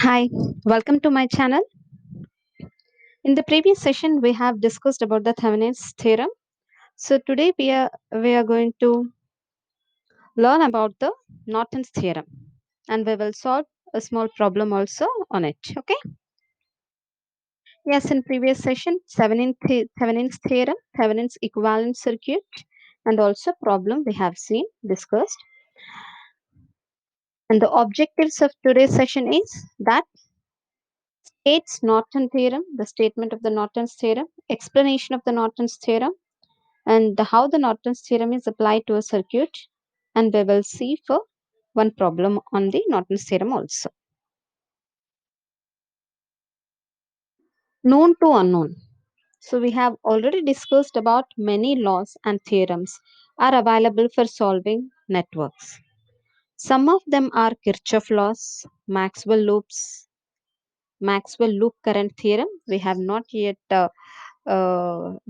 Hi, welcome to my channel. In the previous session, we have discussed about the Thevenin's theorem. So today we are going to learn about the Norton's theorem, and we will solve a small problem also on it. Okay. Yes, in previous session, Thevenin's theorem, Thevenin's equivalent circuit, and also problem we have seen discussed. And the objectives of today's session is that states Norton theorem, the statement of the Norton's theorem, explanation of the Norton's theorem, and how the Norton's theorem is applied to a circuit, and we will see for one problem on the Norton's theorem also. Known to unknown. So we have already discussed about many laws and theorems are available for solving networks. Some of them are Kirchhoff laws, Maxwell loop current theorem. We have not yet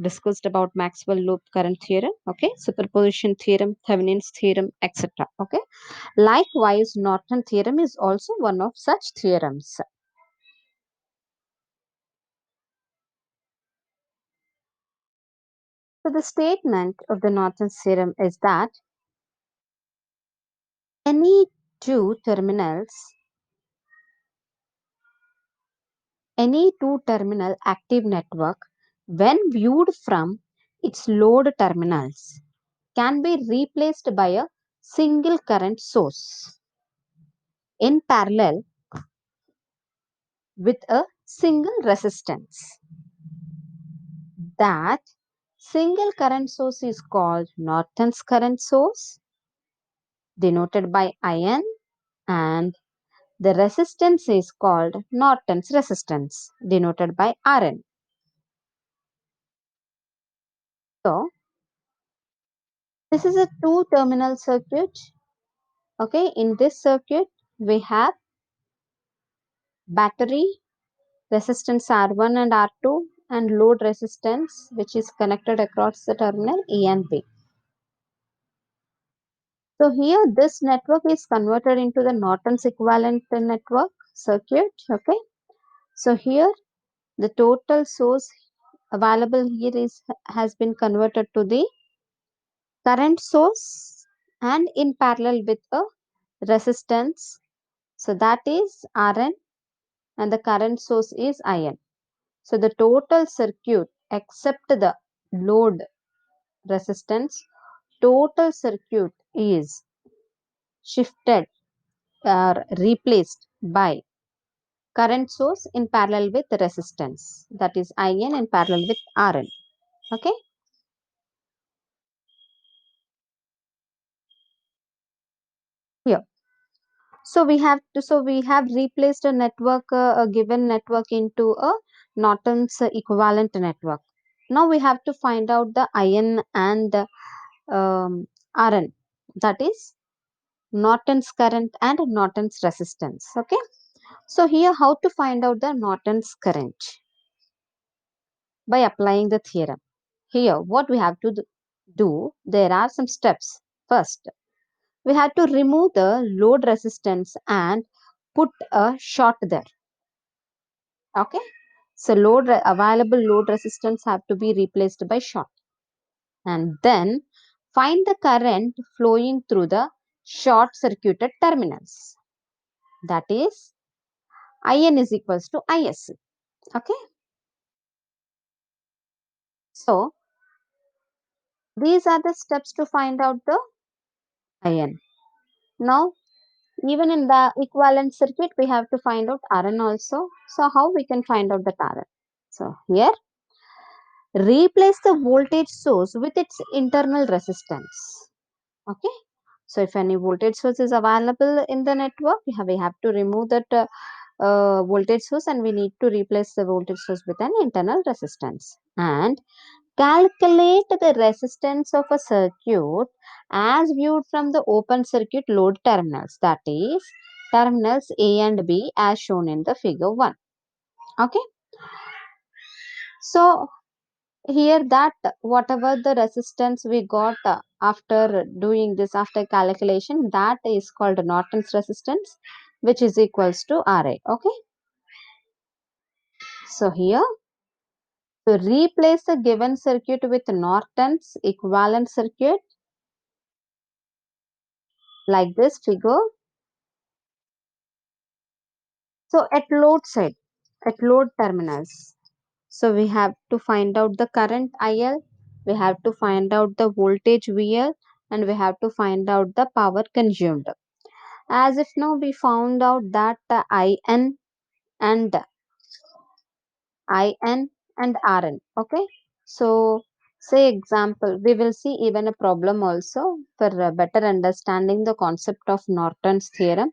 discussed about Maxwell loop current theorem. Okay, superposition theorem, Thevenin's theorem, etc. Okay, likewise, Norton theorem is also one of such theorems. So the statement of the Norton theorem is that any two terminals, any two terminal active network, when viewed from its load terminals, can be replaced by a single current source in parallel with a single resistance. That single current source is called Norton's current source, denoted by IN, and the resistance is called Norton's resistance, denoted by RN. So, this is a two terminal circuit. Okay, in this circuit, we have battery resistance R1 and R2 and load resistance which is connected across the terminal E and B. So here this network is converted into the Norton's equivalent network circuit. Okay. So here the total source available here has been converted to the current source and in parallel with a resistance. So that is Rn and the current source is In. So the total circuit except the load resistance, total circuit is shifted or replaced by current source in parallel with resistance, that is In in parallel with Rn. Okay. Here. So we have replaced a given network into a Norton's equivalent network. Now we have to find out the In and Rn, that is Norton's current and Norton's resistance. Okay. So here how to find out the Norton's current? By applying the theorem. Here what we have to do, there are some steps. First, we have to remove the load resistance and put a short there. Okay. So available load resistance have to be replaced by short. And then find the current flowing through the short circuited terminals. That is In is equals to Isc. Okay. So these are the steps to find out the In. Now even in the equivalent circuit we have to find out Rn also. So how we can find out the Rn? So here replace the voltage source with its internal resistance. Okay. So if any voltage source is available in the network, we have to remove that voltage source and we need to replace the voltage source with an internal resistance. And calculate the resistance of a circuit as viewed from the open circuit load terminals, that is terminals A and B as shown in the figure 1. Okay. So here that whatever the resistance we got after doing this, after calculation, that is called Norton's resistance, which is equals to Ra. Okay. So here, to replace the given circuit with Norton's equivalent circuit, like this figure. So at load side, at load terminals, so we have to find out the current IL, we have to find out the voltage VL, and we have to find out the power consumed. As if now we found out that the and IN and RN. Okay. So say example, we will see even a problem also for better understanding the concept of Norton's theorem.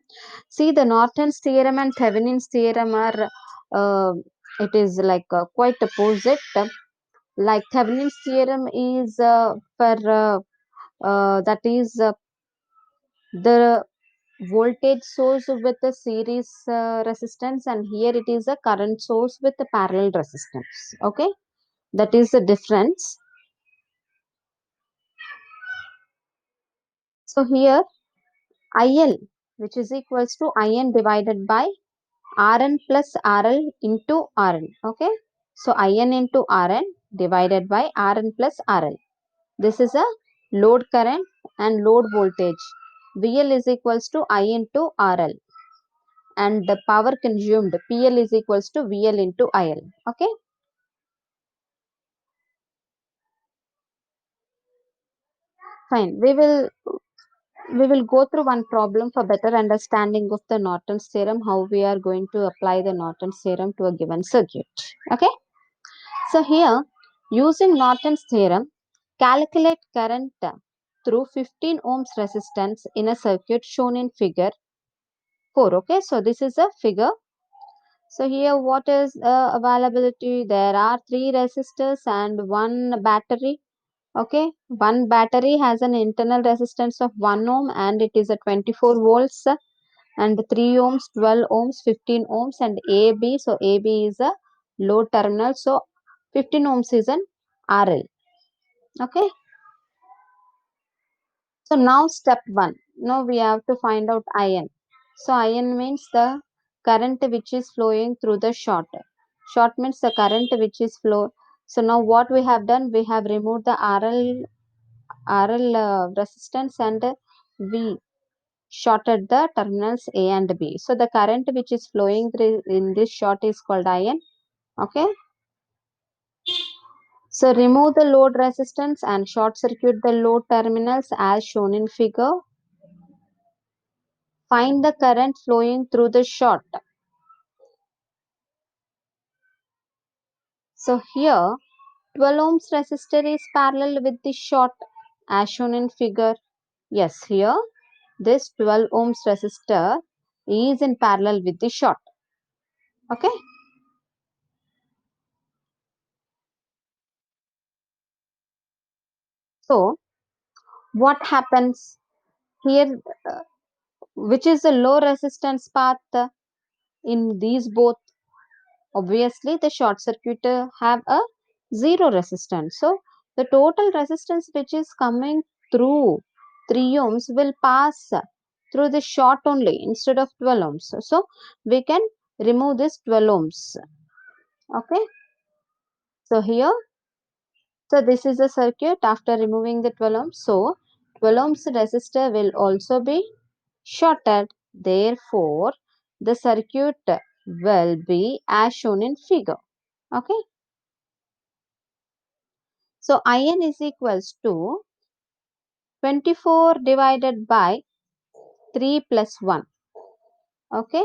See, the Norton's theorem and Thevenin's theorem are it is like quite opposite. Like Thevenin's theorem is for that is the voltage source with a series resistance, and here it is a current source with a parallel resistance. Okay, that is the difference. So here IL, which is equals to IN divided by RN plus RL into RN. Okay, so IN into RN divided by RN plus RL. This is a load current and load voltage. VL is equals to I into RL, and the power consumed PL is equals to VL into IL. Okay, fine. We will go through one problem for better understanding of the Norton's theorem, how we are going to apply the Norton's theorem to a given circuit. Okay, so here using Norton's theorem, calculate current through 15 ohms resistance in a circuit shown in figure 4. Okay, so this is a figure. So here what is availability? There are three resistors and one battery. Okay, one battery has an internal resistance of 1 ohm and it is a 24 volts, and 3 ohms, 12 ohms, 15 ohms, and AB. So AB is a load terminal. So 15 ohms is an RL. Okay. So now step 1. Now we have to find out IN. So IN means the current which is flowing through the short. Short means the current which is flow. So now what we have done, we have removed the RL resistance, and we shorted the terminals A and B. So the current which is flowing through in this short is called IN. Okay. So remove the load resistance and short circuit the load terminals as shown in figure. Find the current flowing through the short. So here 12 ohms resistor is parallel with the short as shown in figure. Yes, here this 12 ohms resistor is in parallel with the short. Okay. So what happens here? Which is the low resistance path in these both? Obviously the short circuit have a zero resistance, so the total resistance which is coming through 3 ohms will pass through the short only instead of 12 ohms. So we can remove this 12 ohms. Okay, so here, so this is a circuit after removing the 12 ohms. So 12 ohms resistor will also be shorted, therefore the circuit will be as shown in figure. Okay, so IN is equals to 24 divided by 3 plus 1. Okay,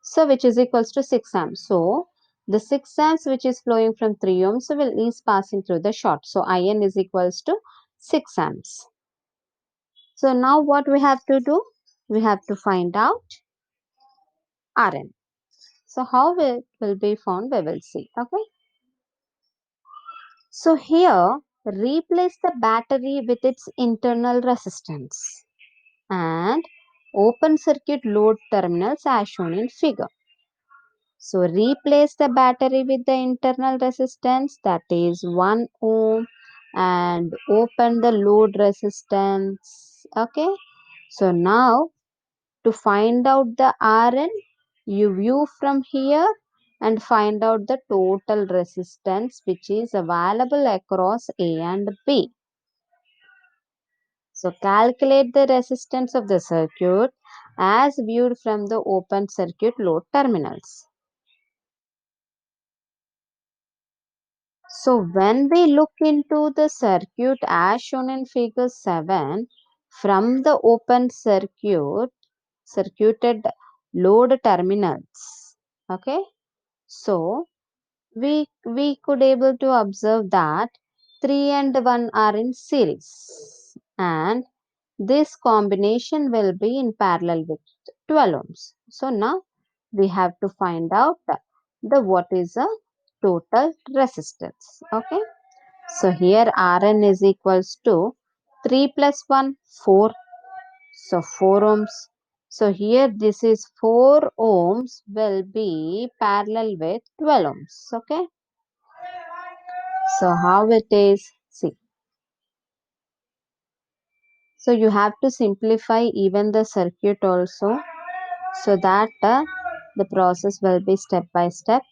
so which is equals to 6 amps. So the 6 amps which is flowing from 3 ohms is passing through the short. So IN is equals to 6 amps. So now what we have to do? We have to find out RN. So how it will be found, we will see. Okay. So here replace the battery with its internal resistance and open circuit load terminals as shown in figure. So replace the battery with the internal resistance, that is 1 ohm, and open the load resistance. Okay. So now to find out the RN, you view from here and find out the total resistance which is available across A and B. So calculate the resistance of the circuit as viewed from the open circuit load terminals. So when we look into the circuit as shown in figure 7, from the open circuited load terminals, okay, so we could able to observe that 3 and 1 are in series, and this combination will be in parallel with 12 ohms. So now we have to find out the what is a total resistance. Okay. So here Rn is equals to 3 plus 1, 4. So 4 ohms. So here this is 4 ohms will be parallel with 12 ohms. Okay. So how it is? See. So you have to simplify even the circuit also, so that the process will be step by step.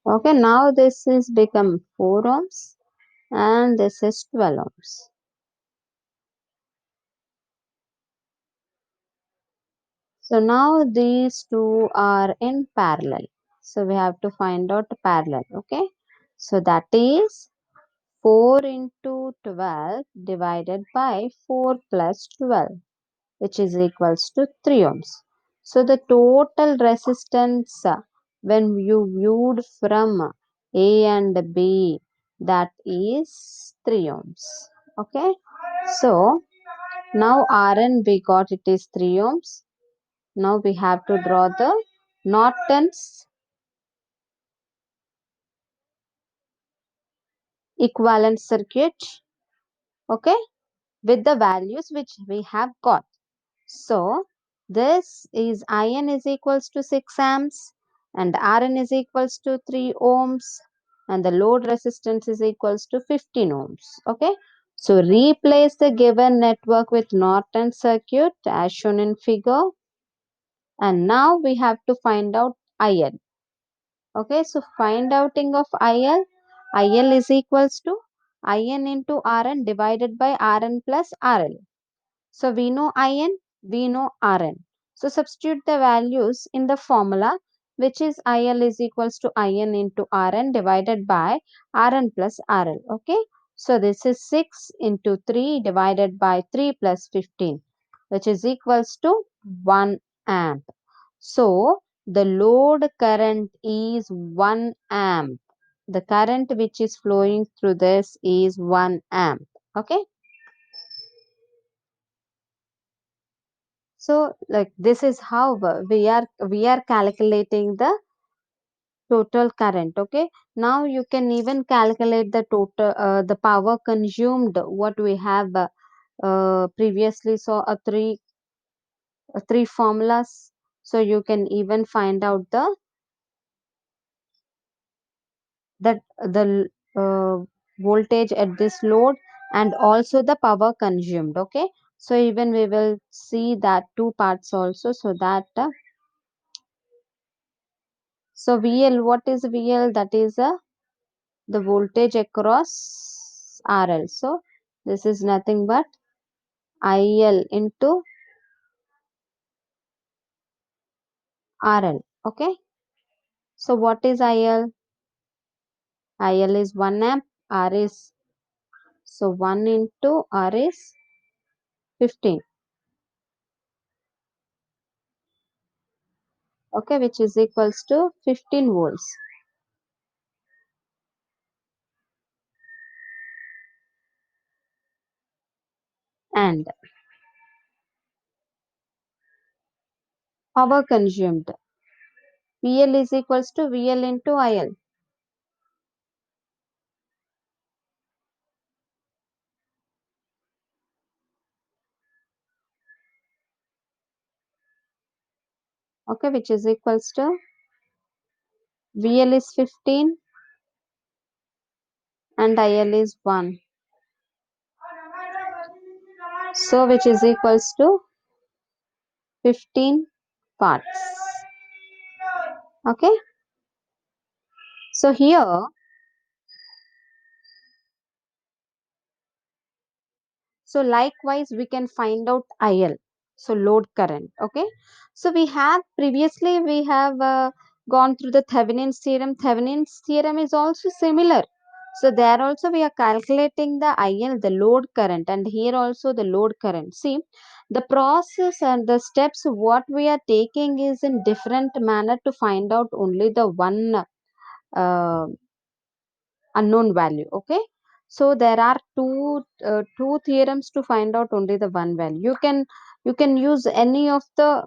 Okay, now this is become 4 ohms and this is 12 ohms. So now these two are in parallel. So we have to find out parallel. Okay, so that is 4 into 12 divided by 4 plus 12, which is equals to 3 ohms. So the total resistance when you viewed from A and B, that is 3 ohms. Okay. So now Rn we got it is 3 ohms. Now we have to draw the Norton's equivalent circuit. Okay. With the values which we have got. So this is IN is equals to 6 amps and RN is equals to 3 ohms and the load resistance is equals to 15 ohms. Okay. So replace the given network with Norton circuit as shown in figure, and now we have to find out IL. Okay. So find outing of IL. IL is equals to IN into RN divided by RN plus RL. So we know IN, we know RN. So substitute the values in the formula, which is IL is equals to IN into RN divided by RN plus RL. Okay. So this is 6 into 3 divided by 3 plus 15, which is equals to 1 amp. So the load current is 1 amp. The current which is flowing through this is 1 amp. Okay. So like this is how we are calculating the total current. Okay. Now you can even calculate the total the power consumed what we have previously saw three formulas. So you can even find out the voltage at this load and also the power consumed. Okay. So even we will see that two parts also, so that so VL, what is VL? That is the voltage across RL. So this is nothing but IL into RL. Okay. So what is IL? IL is 1 amp. R is, so 1 into R is 15. Okay, which is equals to 15 volts. And power consumed. VL is equals to VL into IL. Okay, which is equals to VL is 15 and IL is 1. So which is equals to 15 parts. Okay. So here, so likewise we can find out IL. So load current. Okay. So we have gone through the Thevenin's theorem. Thevenin's theorem is also similar. So there also we are calculating the IL, the load current, and here also the load current. See, the process and the steps what we are taking is in different manner to find out only the one uh, unknown value. Okay, so there are two theorems to find out only the one value. You can use any of the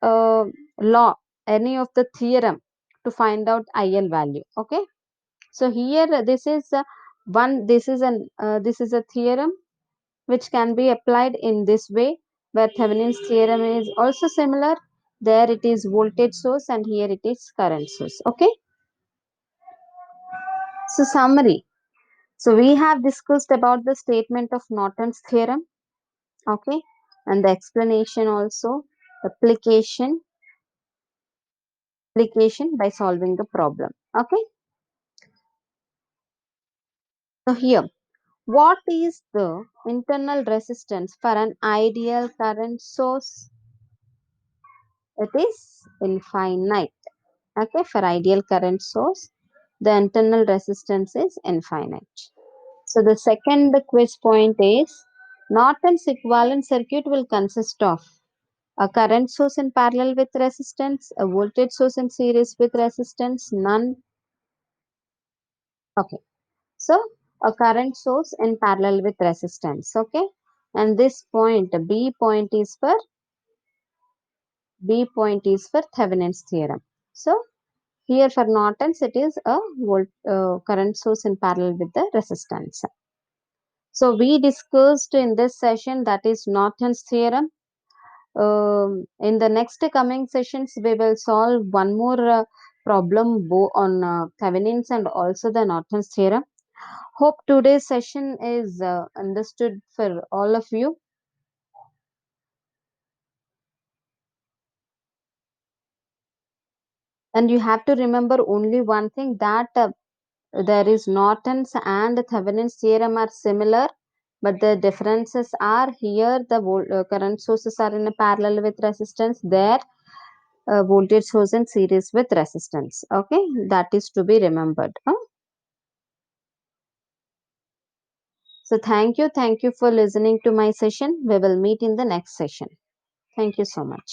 uh, law, any of the theorem to find out IL value. Okay, so here this is a theorem which can be applied in this way, where Thevenin's theorem is also similar. There it is voltage source and here it is current source. Okay, so summary. So we have discussed about the statement of Norton's theorem, okay, and the explanation also, application, application by solving the problem. Okay, so here, what is the internal resistance for an ideal current source? It is infinite. Okay, for ideal current source, the internal resistance is infinite. So the second quiz point is Norton's equivalent circuit will consist of a current source in parallel with resistance, a voltage source in series with resistance, none. Okay. So a current source in parallel with resistance. Okay. And this point, B point is for Thevenin's theorem. So here for Norton's, it is a current source in parallel with the resistance. So we discussed in this session that is Norton's theorem. In the next coming sessions, we will solve one more problem on Thevenin's and also the Norton's theorem. Hope today's session is understood for all of you. And you have to remember only one thing, that there is Norton's and Thevenin's theorem are similar, but the differences are here the current sources are in a parallel with resistance. There voltage source in series with resistance. Okay, that is to be remembered. So thank you for listening to my session. We will meet in the next session. Thank you so much.